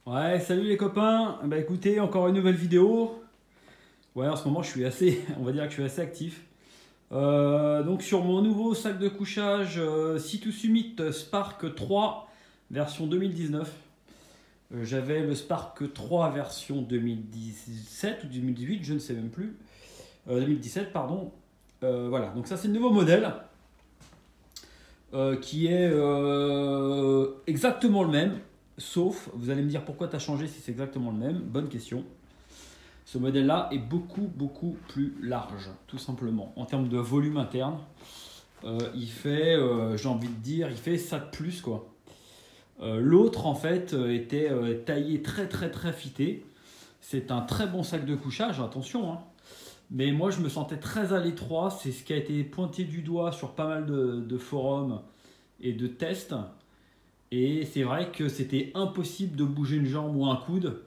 Ouais, salut les copains. Bah écoutez, encore une nouvelle vidéo. Ouais, en ce moment, je suis assez, on va dire que je suis assez actif. Donc sur mon nouveau sac de couchage Sea2 Summit Spark 3 version 2019. J'avais le Spark 3 version 2017 ou 2018, je ne sais même plus. 2017, pardon. Voilà, donc ça c'est le nouveau modèle qui est exactement le même. Sauf, vous allez me dire pourquoi tu as changé si c'est exactement le même. Bonne question. Ce modèle-là est beaucoup plus large, tout simplement. En termes de volume interne, il fait, j'ai envie de dire, il fait ça de plus, quoi. L'autre, en fait, était taillé très fité. C'est un très bon sac de couchage, attention, hein. Mais moi, je me sentais très à l'étroit. C'est ce qui a été pointé du doigt sur pas mal de forums et de tests. Et c'est vrai que c'était impossible de bouger une jambe ou un coude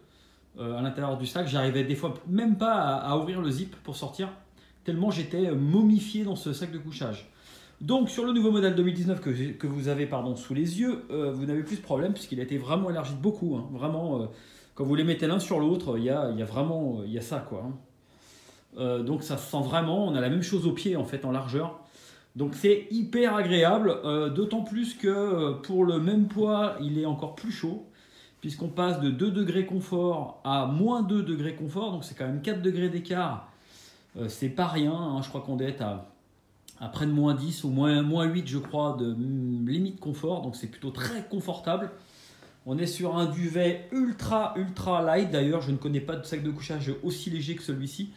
à l'intérieur du sac. J'arrivais des fois même pas à ouvrir le zip pour sortir, tellement j'étais momifié dans ce sac de couchage. Donc sur le nouveau modèle 2019 que vous avez sous les yeux, vous n'avez plus de problème puisqu'il a été vraiment élargi de beaucoup, hein. Vraiment, quand vous les mettez l'un sur l'autre, il y a vraiment il y a ça, quoi, hein. Donc ça se sent vraiment, on a la même chose au pied en fait en largeur. Donc c'est hyper agréable, d'autant plus que pour le même poids, il est encore plus chaud, puisqu'on passe de 2 degrés confort à moins 2 degrés confort, donc c'est quand même 4 degrés d'écart. C'est pas rien, hein. Je crois qu'on doit être à près de moins 10 ou moins 8, je crois, de limite confort, donc c'est plutôt très confortable. On est sur un duvet ultra light, d'ailleurs je ne connais pas de sac de couchage aussi léger que celui-ci,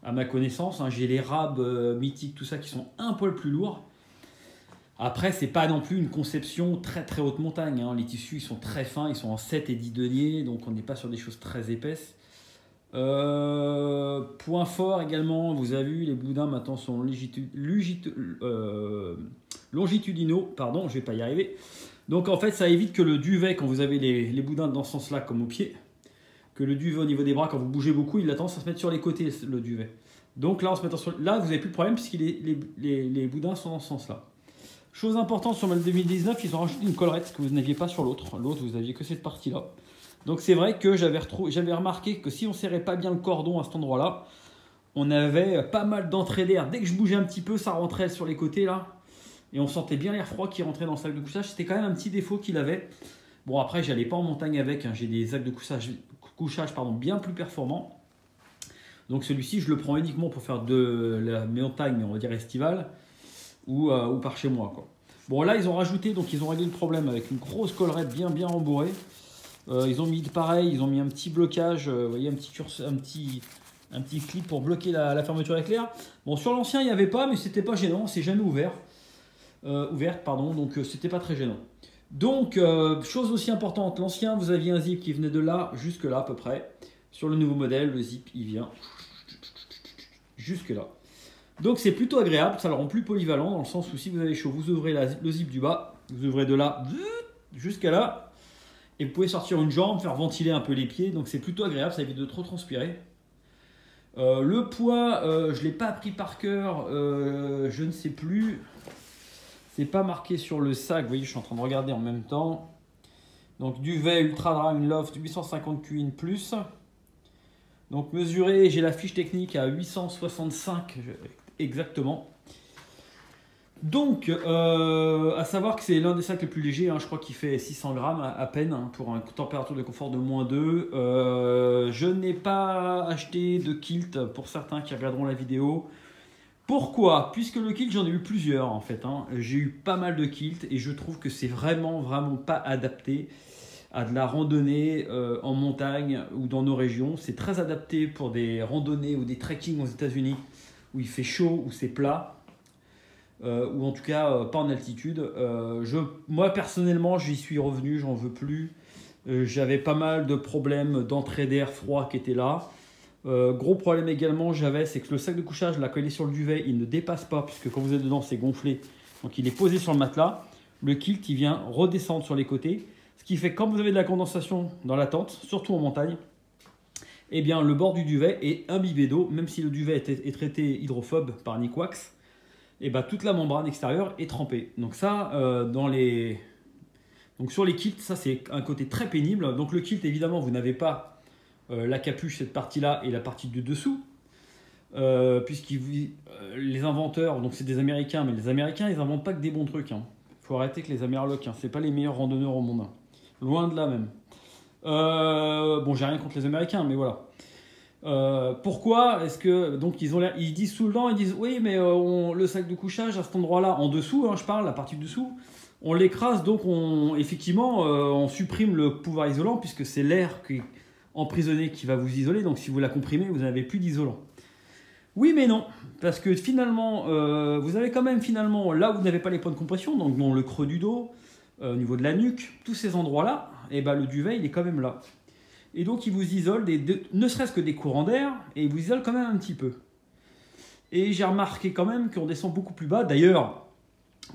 à ma connaissance, hein. J'ai les Rab mythiques, tout ça, qui sont un poil plus lourds. Après, c'est pas non plus une conception très haute montagne, hein. Les tissus, ils sont très fins, ils sont en 7 et 10 deniers, donc on n'est pas sur des choses très épaisses. Point fort également, vous avez vu, les boudins maintenant sont longitudinaux, pardon, je vais pas y arriver. Donc en fait, ça évite que le duvet, quand vous avez les boudins dans ce sens-là, comme au pied, que le duvet au niveau des bras, quand vous bougez beaucoup, il a tendance à se mettre sur les côtés, le duvet. Donc là, là vous n'avez plus de problème puisque les boudins sont dans ce sens-là. Chose importante sur le 2019, ils ont rajouté une collerette que vous n'aviez pas sur l'autre. L'autre, vous aviez que cette partie-là. Donc c'est vrai que j'avais remarqué que si on ne serrait pas bien le cordon à cet endroit-là, on avait pas mal d'entrée d'air. Dès que je bougeais un petit peu, ça rentrait sur les côtés là. Et on sentait bien l'air froid qui rentrait dans le sac de couchage. C'était quand même un petit défaut qu'il avait. Bon, après, j'allais pas en montagne avec, hein. J'ai des sacs de couchage bien plus performants. Donc celui-ci, je le prends uniquement pour faire de la montagne, on va dire estivale, ou par chez moi, quoi. Bon, là, ils ont rajouté, donc ils ont réglé le problème avec une grosse collerette bien rembourrée. Ils ont mis pareil, ils ont mis un petit blocage, vous voyez, un petit clip pour bloquer la fermeture éclair. Bon, sur l'ancien, il n'y avait pas, mais c'était pas gênant, c'est jamais ouverte, pardon, donc c'était pas très gênant. Donc, chose aussi importante, l'ancien, vous aviez un zip qui venait de là jusque là à peu près. Sur le nouveau modèle, le zip, il vient jusque là. Donc c'est plutôt agréable, ça le rend plus polyvalent dans le sens où si vous avez chaud, vous ouvrez le zip du bas, vous ouvrez de là jusqu'à là, et vous pouvez sortir une jambe, faire ventiler un peu les pieds, donc c'est plutôt agréable, ça évite de trop transpirer. Le poids, je ne l'ai pas pris par cœur, je ne sais plus, c'est pas marqué sur le sac, vous voyez, je suis en train de regarder en même temps. Donc duvet Ultra Dry Loft 850 QN+. Donc mesuré, j'ai la fiche technique à 865 exactement. Donc, à savoir que c'est l'un des sacs les plus légers, hein. Je crois qu'il fait 600 grammes à peine, hein, pour une température de confort de moins 2. Je n'ai pas acheté de kilt pour certains qui regarderont la vidéo. Pourquoi? Puisque le kilt, j'en ai eu plusieurs en fait, hein. J'ai eu pas mal de kilts et je trouve que c'est vraiment pas adapté à de la randonnée en montagne ou dans nos régions. C'est très adapté pour des randonnées ou des trekking aux États-Unis où il fait chaud, où c'est plat. Ou en tout cas pas en altitude. Moi personnellement j'y suis revenu, j'en veux plus. J'avais pas mal de problèmes d'entrée d'air froid qui étaient là. Gros problème également j'avais, c'est que le sac de couchage là, quand il est sur le duvet, il ne dépasse pas puisque quand vous êtes dedans c'est gonflé. Donc il est posé sur le matelas. Le kilt il vient redescendre sur les côtés. Ce qui fait que quand vous avez de la condensation dans la tente, surtout en montagne, eh bien le bord du duvet est imbibé d'eau, même si le duvet est traité hydrophobe par Nikwax. Et bah, toute la membrane extérieure est trempée. Donc ça, dans les Donc sur les kilts, ça c'est un côté très pénible. Donc le kilt, évidemment, vous n'avez pas la capuche, cette partie-là, et la partie du dessous. Les inventeurs, donc c'est des Américains, mais les Américains, ils n'inventent pas que des bons trucs. Faut arrêter que les Amerlocs, c'est pas les meilleurs randonneurs au monde. Loin de là même. Bon, j'ai rien contre les Américains, mais voilà. Pourquoi est-ce que donc ils disent tout le temps, ils disent oui, mais le sac de couchage à cet endroit-là, en dessous, je parle, la partie dessous, on l'écrase, donc effectivement, on supprime le pouvoir isolant puisque c'est l'air qui est emprisonné qui va vous isoler. Donc si vous la comprimez, vous n'avez plus d'isolant. Oui, mais non, parce que finalement, vous avez quand même finalement là où vous n'avez pas les points de compression, donc dans le creux du dos, au niveau de la nuque, tous ces endroits-là, et ben le duvet il est quand même là. Et donc il vous isole ne serait-ce que des courants d'air, et il vous isole quand même un petit peu. Et j'ai remarqué quand même qu'on descend beaucoup plus bas. D'ailleurs,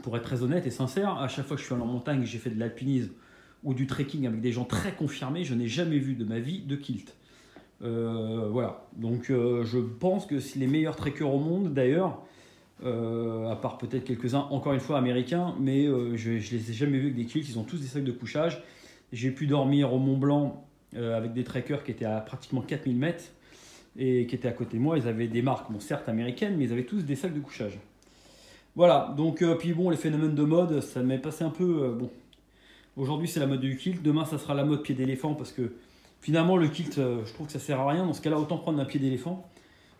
pour être très honnête et sincère, à chaque fois que je suis allé en montagne et que j'ai fait de l'alpinisme ou du trekking avec des gens très confirmés, je n'ai jamais vu de ma vie de kilt. Voilà, donc je pense que c'est les meilleurs trekkers au monde d'ailleurs, à part peut-être quelques-uns, encore une fois américains, mais je ne les ai jamais vus avec des kilts, ils ont tous des sacs de couchage. J'ai pu dormir au Mont Blanc avec des trekkers qui étaient à pratiquement 4000 mètres et qui étaient à côté de moi. Ils avaient des marques, bon, certes américaines, mais ils avaient tous des sacs de couchage. Voilà, donc puis bon, les phénomènes de mode, ça m'est passé un peu... bon, aujourd'hui c'est la mode du kilt, demain ça sera la mode pied d'éléphant, parce que finalement le kilt, je trouve que ça sert à rien. Dans ce cas-là, autant prendre un pied d'éléphant,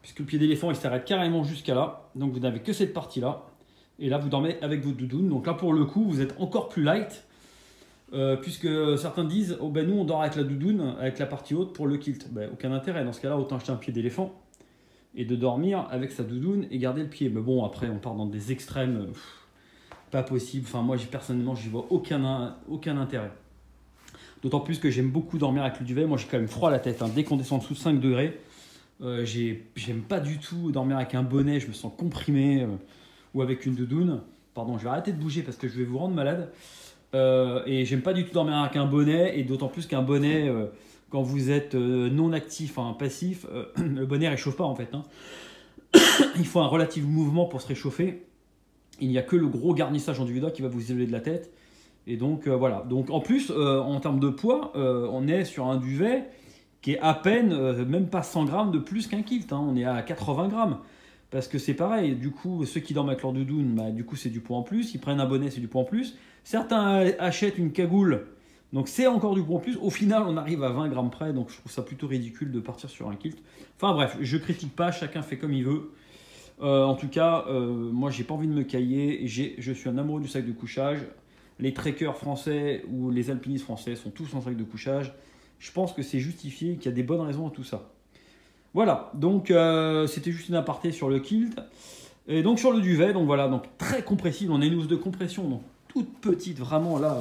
puisque le pied d'éléphant il s'arrête carrément jusqu'à là, donc vous n'avez que cette partie-là, et là vous dormez avec votre doudoune. Donc là pour le coup, vous êtes encore plus light, puisque certains disent oh ben nous on dort avec la doudoune, avec la partie haute pour le kilt. Ben, aucun intérêt, dans ce cas-là autant acheter un pied d'éléphant et de dormir avec sa doudoune et garder le pied. Mais bon, après on part dans des extrêmes, pas possible. Enfin moi personnellement j'y vois aucun intérêt. D'autant plus que j'aime beaucoup dormir avec le duvet. Moi j'ai quand même froid à la tête, dès qu'on descend en dessous de 5 degrés, j'aime pas du tout dormir avec un bonnet, je me sens comprimé, ou avec une doudoune. Pardon, je vais arrêter de bouger parce que je vais vous rendre malade. Et j'aime pas du tout dormir avec un bonnet, et d'autant plus qu'un bonnet, quand vous êtes non actif, passif, le bonnet ne réchauffe pas en fait. Il faut un relatif mouvement pour se réchauffer. Il n'y a que le gros garnissage en duvet qui va vous isoler de la tête. Et donc voilà. Donc en plus, en termes de poids, on est sur un duvet qui est à peine, même pas 100 grammes de plus qu'un kilt. On est à 80 grammes. Parce que c'est pareil, du coup, ceux qui dorment avec leur doudoune, du coup, c'est du poids en plus. Ils prennent un bonnet, c'est du poids en plus. Certains achètent une cagoule, donc c'est encore du poids en plus. Au final, on arrive à 20 grammes près, donc je trouve ça plutôt ridicule de partir sur un kilt. Enfin bref, je critique pas, chacun fait comme il veut. En tout cas, moi, j'ai pas envie de me cailler. Je suis un amoureux du sac de couchage. Les trekkers français ou les alpinistes français sont tous en sac de couchage. Je pense que c'est justifié, qu'il y a des bonnes raisons à tout ça. Voilà, donc c'était juste une aparté sur le kilt. Et donc sur le duvet, donc voilà, donc très compressible, on a une housse de compression, donc toute petite, vraiment là,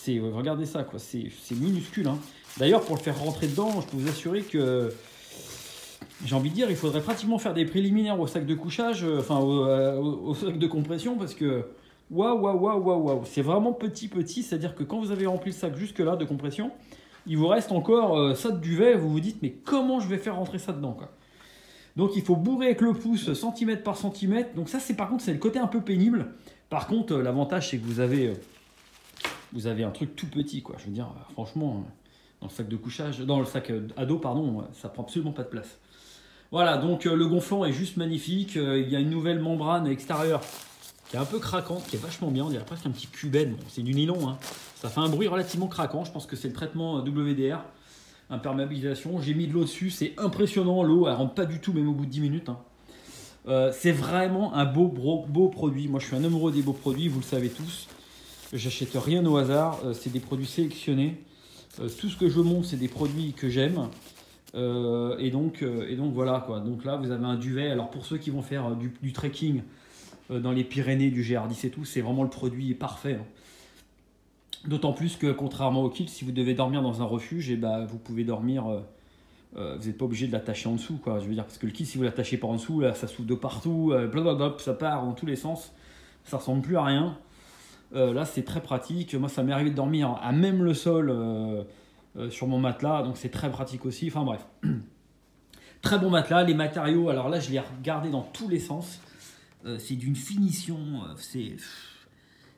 regardez ça, quoi, c'est minuscule. D'ailleurs, pour le faire rentrer dedans, je peux vous assurer que, j'ai envie de dire, il faudrait pratiquement faire des préliminaires au sac de couchage, au sac de compression, parce que, waouh, c'est vraiment petit, c'est-à-dire que quand vous avez rempli le sac jusque-là de compression, il vous reste encore ça de duvet, vous vous dites mais comment je vais faire rentrer ça dedans, quoi. Donc il faut bourrer avec le pouce centimètre par centimètre. Donc ça, c'est par contre, c'est le côté un peu pénible. Par contre, l'avantage c'est que vous avez un truc tout petit, quoi. Je veux dire, franchement, dans le sac de couchage, dans le sac à dos, pardon, ça prend absolument pas de place. Voilà, donc le gonflant est juste magnifique. Il y a une nouvelle membrane extérieure qui est un peu craquante, qui est vachement bien. On dirait presque un petit cubène. Bon, c'est du nylon, Ça fait un bruit relativement craquant. Je pense que c'est le traitement WDR, imperméabilisation. J'ai mis de l'eau dessus. C'est impressionnant, l'eau. Elle rentre pas du tout, même au bout de 10 minutes. C'est vraiment un beau produit. Moi, je suis un amoureux des beaux produits, vous le savez tous. J'achète rien au hasard. C'est des produits sélectionnés. Tout ce que je montre, c'est des produits que j'aime. Et donc voilà, quoi. Donc là, vous avez un duvet. Alors pour ceux qui vont faire du trekking, dans les Pyrénées, du GR10 et tout, c'est vraiment le produit parfait. D'autant plus que contrairement au kilt, si vous devez dormir dans un refuge, vous pouvez dormir, vous n'êtes pas obligé de l'attacher en dessous, quoi. Je veux dire, parce que le kilt, si vous l'attachez pas en dessous, là, ça souffle de partout, ça part dans tous les sens, ça ressemble plus à rien. Là, c'est très pratique. Moi, ça m'est arrivé de dormir à même le sol sur mon matelas, donc c'est très pratique aussi. Enfin bref, très bon matelas. Les matériaux, alors là, je l'ai regardé dans tous les sens. C'est d'une finition,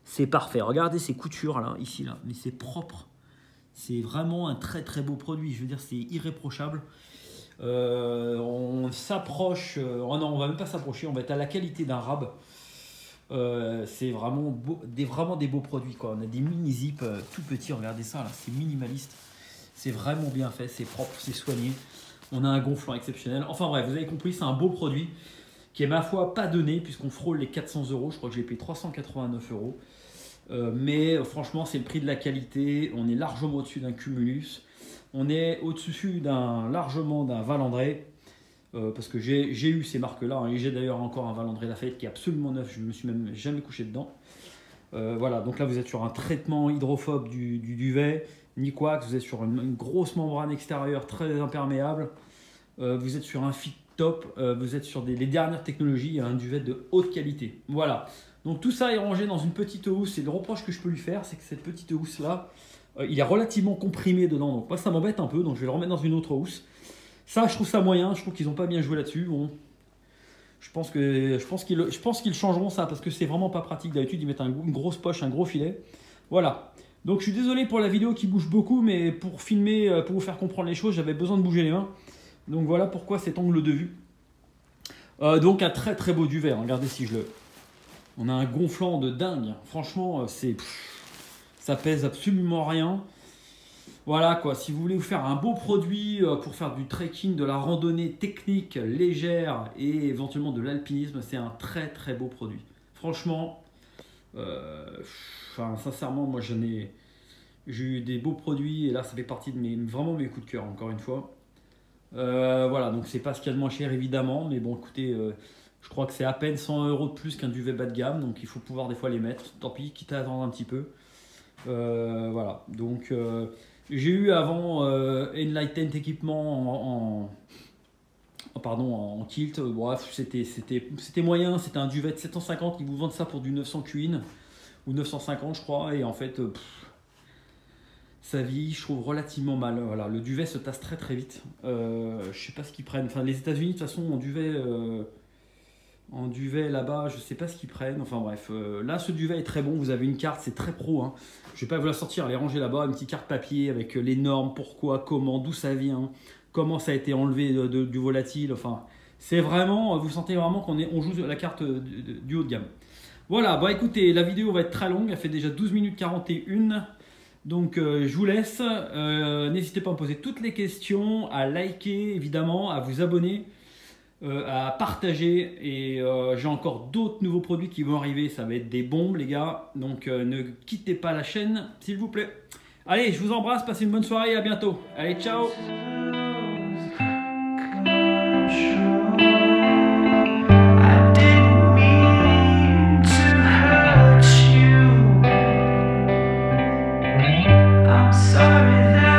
C'est parfait. Regardez ces coutures là, ici là, mais c'est propre. C'est vraiment un très très beau produit. Je veux dire, c'est irréprochable. On s'approche. Oh non, on va même pas s'approcher. On va être à la qualité d'un rab. C'est vraiment beau, vraiment des beaux produits quoi. On a des mini zip tout petits. Regardez ça là, c'est minimaliste. C'est vraiment bien fait, c'est propre, c'est soigné. On a un gonflant exceptionnel. Enfin bref, vous avez compris, c'est un beau produit qui est ma foi pas donné puisqu'on frôle les 400 €. Je crois que je l'ai payé 389 €. Mais franchement, c'est le prix de la qualité. On est largement au-dessus d'un Cumulus. On est au-dessus largement d'un Valandré. Parce que j'ai eu ces marques-là. Hein, et j'ai d'ailleurs encore un Valandré Lafayette qui est absolument neuf. Je ne me suis même jamais couché dedans. Voilà, donc là, vous êtes sur un traitement hydrophobe du duvet. Niquax, vous êtes sur une grosse membrane extérieure très imperméable. Vous êtes sur un fit top. Vous êtes sur les dernières technologies. Un duvet de haute qualité. Voilà. Donc tout ça est rangé dans une petite housse. Et le reproche que je peux lui faire, c'est que cette petite housse là, il est relativement comprimé dedans. Donc moi ça m'embête un peu. Donc je vais le remettre dans une autre housse. Ça je trouve ça moyen. Je trouve qu'ils n'ont pas bien joué là-dessus. Bon, je pense qu'ils changeront ça parce que c'est vraiment pas pratique. D'habitude ils mettent une grosse poche, un gros filet. Voilà. Donc je suis désolé pour la vidéo qui bouge beaucoup, mais pour filmer, pour vous faire comprendre les choses, j'avais besoin de bouger les mains. Donc voilà pourquoi cet angle de vue. Donc un très très beau duvet. Regardez si je le... On a un gonflant de dingue. Franchement, ça pèse absolument rien. Voilà quoi. Si vous voulez vous faire un beau produit pour faire du trekking, de la randonnée technique, légère et éventuellement de l'alpinisme, c'est un très très beau produit. Franchement, sincèrement, moi j'ai eu des beaux produits et là ça fait partie de vraiment mes coups de cœur encore une fois. Voilà, donc c'est pas ce qu'il y a de moins cher évidemment, mais bon écoutez... je crois que c'est à peine 100 € de plus qu'un duvet bas de gamme, donc il faut pouvoir des fois les mettre. Tant pis, quitte à attendre un petit peu. Voilà, donc j'ai eu avant Enlightened équipement en kilt. Bref, c'était moyen, c'était un duvet de 750. Ils vous vendent ça pour du 900 Queen ou 950 je crois, et en fait ça vieillit, je trouve, relativement mal. Voilà, le duvet se tasse très très vite. Je sais pas ce qu'ils prennent. Enfin, les États-Unis de toute façon en duvet là-bas, je sais pas ce qu'ils prennent. Enfin bref, là ce duvet est très bon. Vous avez une carte, c'est très pro. Hein. Je vais pas vous la sortir, elle est rangée là-bas, une petite carte papier avec les normes, pourquoi, comment, d'où ça vient, comment ça a été enlevé du volatile. Enfin, c'est vraiment, vous sentez vraiment qu'on joue la carte du haut de gamme. Voilà, bon écoutez, la vidéo va être très longue, elle fait déjà 12 minutes 41. Donc je vous laisse. N'hésitez pas à me poser toutes les questions, à liker évidemment, à vous abonner. À partager et j'ai encore d'autres nouveaux produits qui vont arriver, ça va être des bombes les gars, donc ne quittez pas la chaîne s'il vous plaît. Allez, je vous embrasse, passez une bonne soirée et à bientôt. Allez, ciao. Sorry that